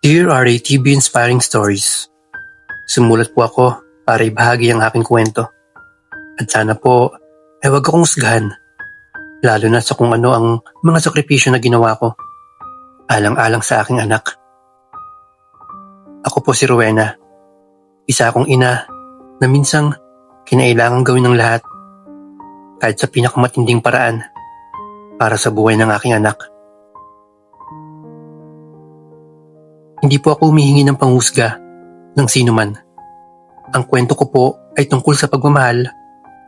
Dear RATV Inspiring Stories, sumulat po ako para ibahagi ang aking kwento. At sana po ay huwag akong husgahan, lalo na sa kung ano ang mga sakripisyo na ginawa ko, alang-alang sa aking anak. Ako po si Rowena, isa akong ina na minsang kinailangang gawin ng lahat, kahit sa pinakamatinding paraan, para sa buhay ng aking anak. Hindi po ako humihingi ng panghusga ng sino man. Ang kwento ko po ay tungkol sa pagmamahal,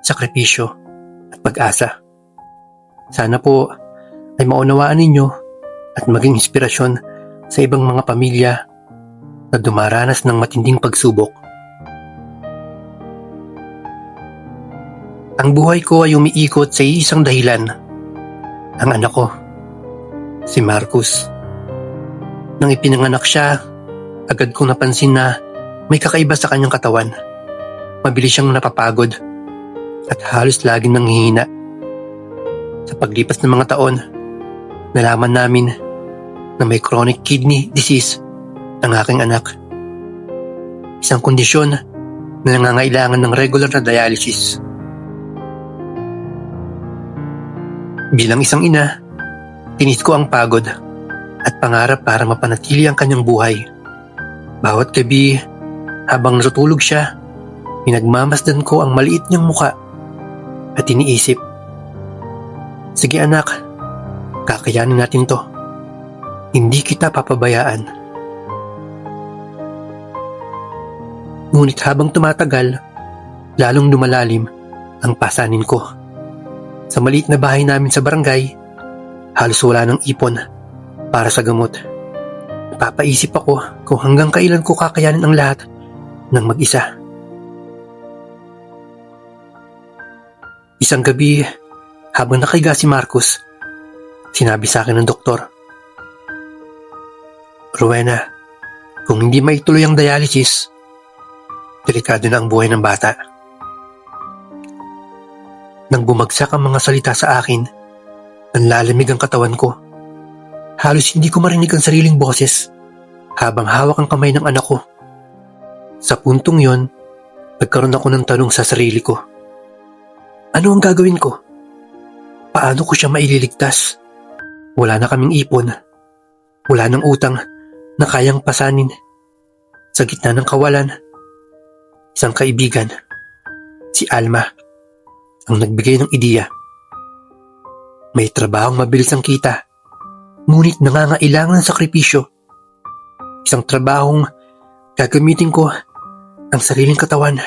sakripisyo at pag-asa. Sana po ay maunawaan ninyo at maging inspirasyon sa ibang mga pamilya na dumaranas ng matinding pagsubok. Ang buhay ko ay umiikot sa isang dahilan. Ang anak ko, si Marcus. Nang ipinanganak siya, agad kong napansin na may kakaiba sa kanyang katawan. Mabilis siyang napapagod at halos laging nanghihina. Sa paglipas ng mga taon, nalaman namin na may chronic kidney disease ang aking anak. Isang kondisyon na nangangailangan ng regular na dialysis. Bilang isang ina, tinis ko ang pagod at pangarap para mapanatili ang kanyang buhay. Bawat gabi, habang natutulog siya, pinagmamasdan ko ang maliit niyang muka at iniisip, sige anak, kakayanin natin to. Hindi kita papabayaan. Ngunit habang tumatagal, lalong lumalalim ang pasanin ko. Sa maliit na bahay namin sa barangay, halos wala ng ipon para sa gamot. Napapaisip ako kung hanggang kailan ko kakayanin ang lahat ng mag-isa. Isang gabi, habang nakahiga si Marcus, sinabi sa akin ng doktor, Rowena, kung hindi maituloy ang dialysis, delikado na ang buhay ng bata. Nang bumagsak ang mga salita sa akin, nanlalamig ang katawan ko. Halos hindi ko marinig ang sariling boses habang hawak ang kamay ng anak ko. Sa puntong yon, nagkaroon ako ng tanong sa sarili ko. Ano ang gagawin ko? Paano ko siya maililigtas? Wala na kaming ipon. Wala nang utang na kayang pasanin. Sa gitna ng kawalan, isang kaibigan, si Alma, ang nagbigay ng ideya. May trabahong mabilis ang kita, ngunit nangangailangan ng sakripisyo. Isang trabahong gagamitin ko ang sariling katawan.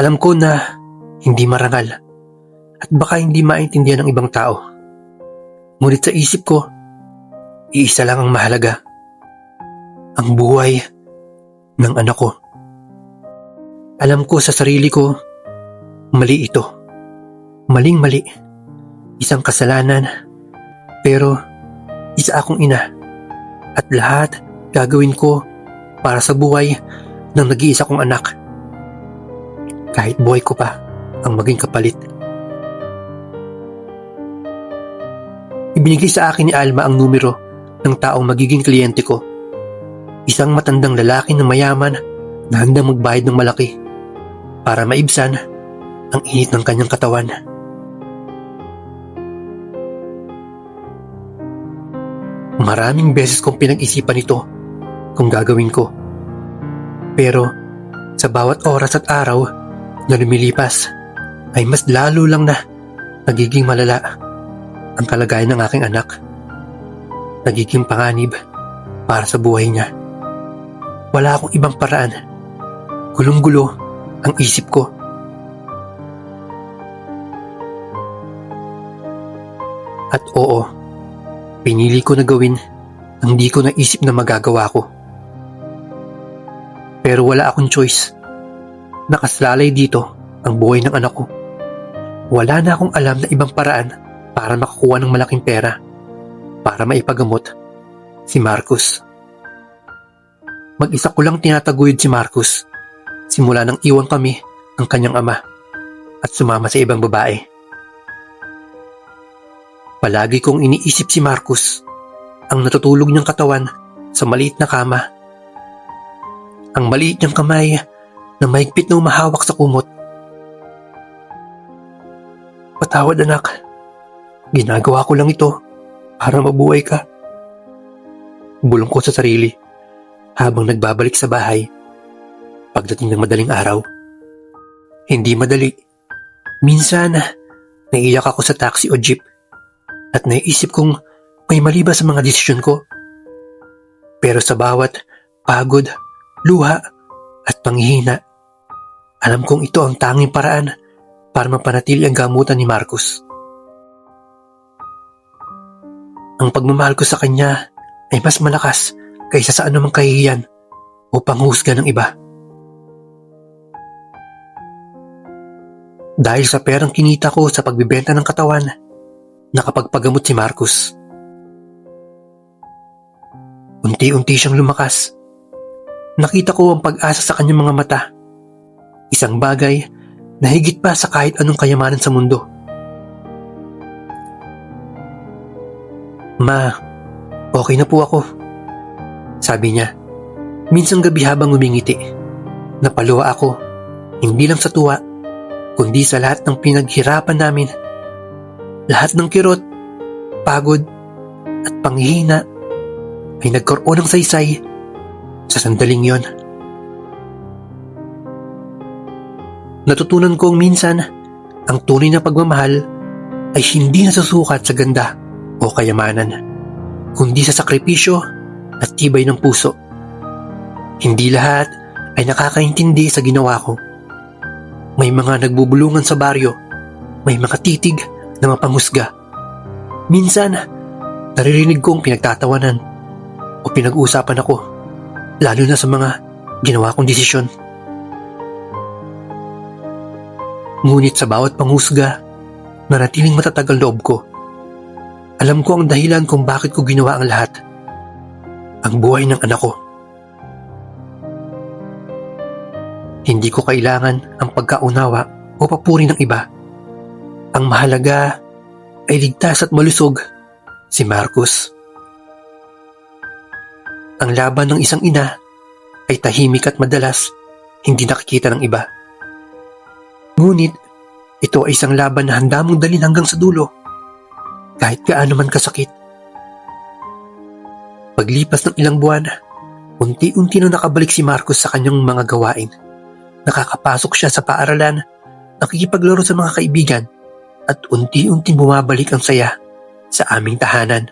Alam ko na hindi marangal at baka hindi maintindihan ng ibang tao. Ngunit sa isip ko, iisa lang ang mahalaga. Ang buhay ng anak ko. Alam ko sa sarili ko, mali ito. Maling-mali. Isang kasalanan, pero isa akong ina at lahat gagawin ko para sa buhay ng nag-iisa kong anak. Kahit buhay ko pa ang maging kapalit. Ibinigay sa akin ni Alma ang numero ng taong magiging kliyente ko. Isang matandang lalaki na mayaman na handang magbayad ng malaki para maibsan ang init ng kanyang katawan. Maraming beses kong pinag-isipan ito kung gagawin ko. Pero sa bawat oras at araw na lumilipas ay mas lalo lang na nagiging malala ang kalagayan ng aking anak. Nagiging panganib para sa buhay niya. Wala akong ibang paraan. Gulong-gulo ang isip ko. At oo, pinili ko na gawin ang di ko naisip na magagawa ko. Pero wala akong choice. Nakasalalay dito ang buhay ng anak ko. Wala na akong alam na ibang paraan para makakuha ng malaking pera para maipagamot si Marcus. Mag-isa ko lang tinataguyod si Marcus simula nang iwan kami ng kanyang ama at sumama sa ibang babae. Palagi kong iniisip si Marcus ang natutulog niyang katawan sa maliit na kama. Ang maliit niyang kamay na mahigpit na umahawak sa kumot. Patawad anak, ginagawa ko lang ito para mabuhay ka. Bulong ko sa sarili habang nagbabalik sa bahay pagdating ng madaling araw. Hindi madali. Minsan, naiiyak ako sa taxi o jeep at naiisip kong may mali ba sa mga desisyon ko. Pero sa bawat pagod, luha at panghihina, alam kong ito ang tanging paraan para mapanatili ang gamutan ni Marcus. Ang pagmamahal ko sa kanya ay mas malakas kaysa sa anumang kahihiyan o panghusga ng iba. Dahil sa perang kinita ko sa pagbibenta ng katawan, nakapagpagamot si Marcus. Unti-unti siyang lumakas. Nakita ko ang pag-asa sa kanyang mga mata. Isang bagay na higit pa sa kahit anong kayamanan sa mundo. Ma, okay na po ako. Sabi niya, minsan gabi habang umingiti. Napaluha ako, hindi lang sa tuwa, kundi sa lahat ng pinaghirapan namin. Lahat ng kirot, pagod, at panghihina ay nagkaroon ng saysay sa sandaling yon. Natutunan kong minsan ang tunay na pagmamahal ay hindi nasusukat sa ganda o kayamanan, kundi sa sakripisyo at tibay ng puso. Hindi lahat ay nakakaintindi sa ginawa ko. May mga nagbubulungan sa baryo, may mga titig na mapanghusga. Minsan, naririnig kong pinagtatawanan o pinag-uusapan ako, lalo na sa mga ginawa kong desisyon. Ngunit sa bawat panghusga, nanatiling matatag ang loob ko. Alam ko ang dahilan kung bakit ko ginawa ang lahat. Ang buhay ng anak ko. Hindi ko kailangan ang pagkaunawa o papuri ng iba. Ang mahalaga ay ligtas at malusog si Marcus. Ang laban ng isang ina ay tahimik at madalas hindi nakikita ng iba. Ngunit ito ay isang laban na handa mong dalhin hanggang sa dulo, kahit gaano man kasakit. Paglipas ng ilang buwan, unti-unti na nakabalik si Marcus sa kanyang mga gawain. Nakakapasok siya sa paaralan, nakikipaglaro sa mga kaibigan, at unti-unti bumabalik ang saya sa aming tahanan.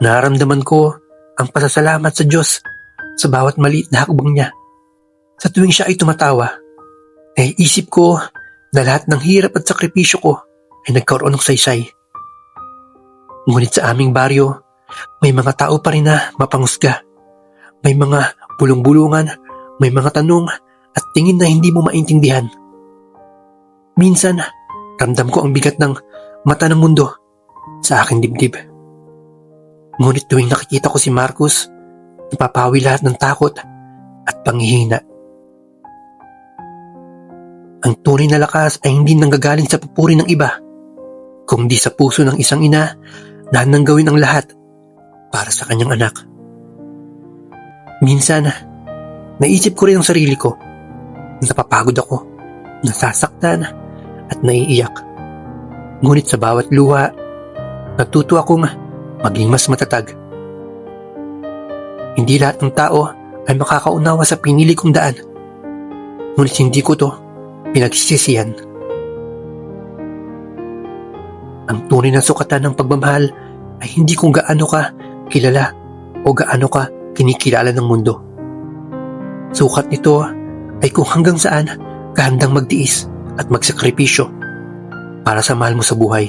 Nararamdaman ko ang pasasalamat sa Diyos sa bawat maliit na hakbang niya. Sa tuwing siya ay tumatawa, ay isip ko na lahat ng hirap at sakripisyo ko ay nagkaroon ng saysay. Ngunit sa aming baryo, may mga tao pa rin na mapanghusga. May mga bulong-bulungan, may mga tanong at tingin na hindi mo maintindihan. Minsan, ramdam ko ang bigat ng mata ng mundo sa aking dibdib. Ngunit tuwing nakikita ko si Marcus, napapawi lahat ng takot at panghihina. Ang tunay na lakas ay hindi nanggagaling sa papuri ng iba, kundi sa puso ng isang ina na handang gawin ang lahat para sa kanyang anak. Minsan, naisip ko rin ang sarili ko. Napapagod ako, nasasaktan at naiiyak. Ngunit sa bawat luha, natuto akong maging mas matatag. Hindi lahat ng tao ay makakaunawa sa pinili kong daan. Ngunit hindi ko to pinagsisisihan. Ang tunay na sukatan ng pagmamahal ay hindi kung gaano ka kilala o gaano ka kinikilala ng mundo. Sukat nito ay kung hanggang saan ka handang magtiis at magsakripisyo para sa mahal mo sa buhay.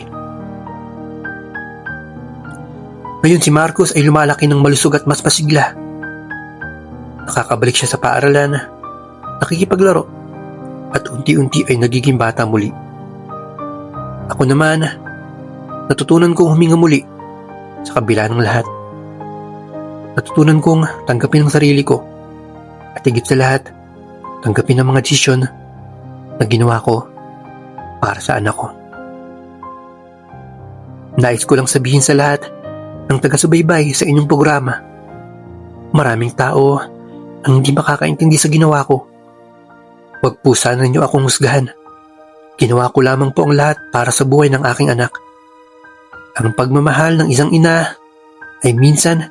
Ngayon si Marcus ay lumalaki ng malusog at mas pasigla. Nakakabalik siya sa paaralan, nakikipaglaro, at unti-unti ay nagiging bata muli. Ako naman, natutunan kong huminga muli sa kabila ng lahat. Natutunan kong tanggapin ang sarili ko at higit sa lahat, tanggapin ang mga desisyon na ginawa ko para sa anak ko. Nais ko lang sabihin sa lahat ng taga-subaybay sa inyong programa. Maraming tao ang hindi makakaintindi sa ginawa ko. Huwag po sana niyo akong husgahan. Ginawa ko lamang po ang lahat para sa buhay ng aking anak. Ang pagmamahal ng isang ina ay minsan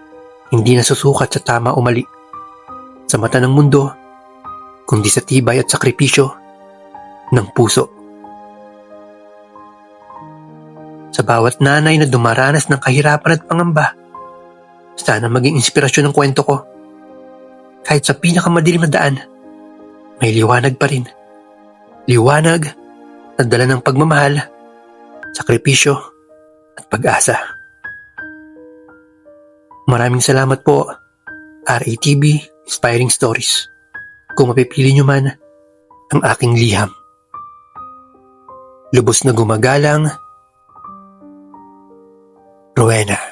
hindi nasusukat sa tama o mali sa mata ng mundo, kundi sa tibay at sakripisyo ng puso. Sa bawat nanay na dumaranas ng kahirapan at pangamba, sana maging inspirasyon ng kwento ko. Kahit sa pinakamadilim na daan, may liwanag pa rin. Liwanag na dala ng pagmamahal, sakripisyo at pag-asa. Maraming salamat po, RATV Inspiring Stories. Kung mapipili nyo man ang aking liham. Lubos na gumagalang, Rowena.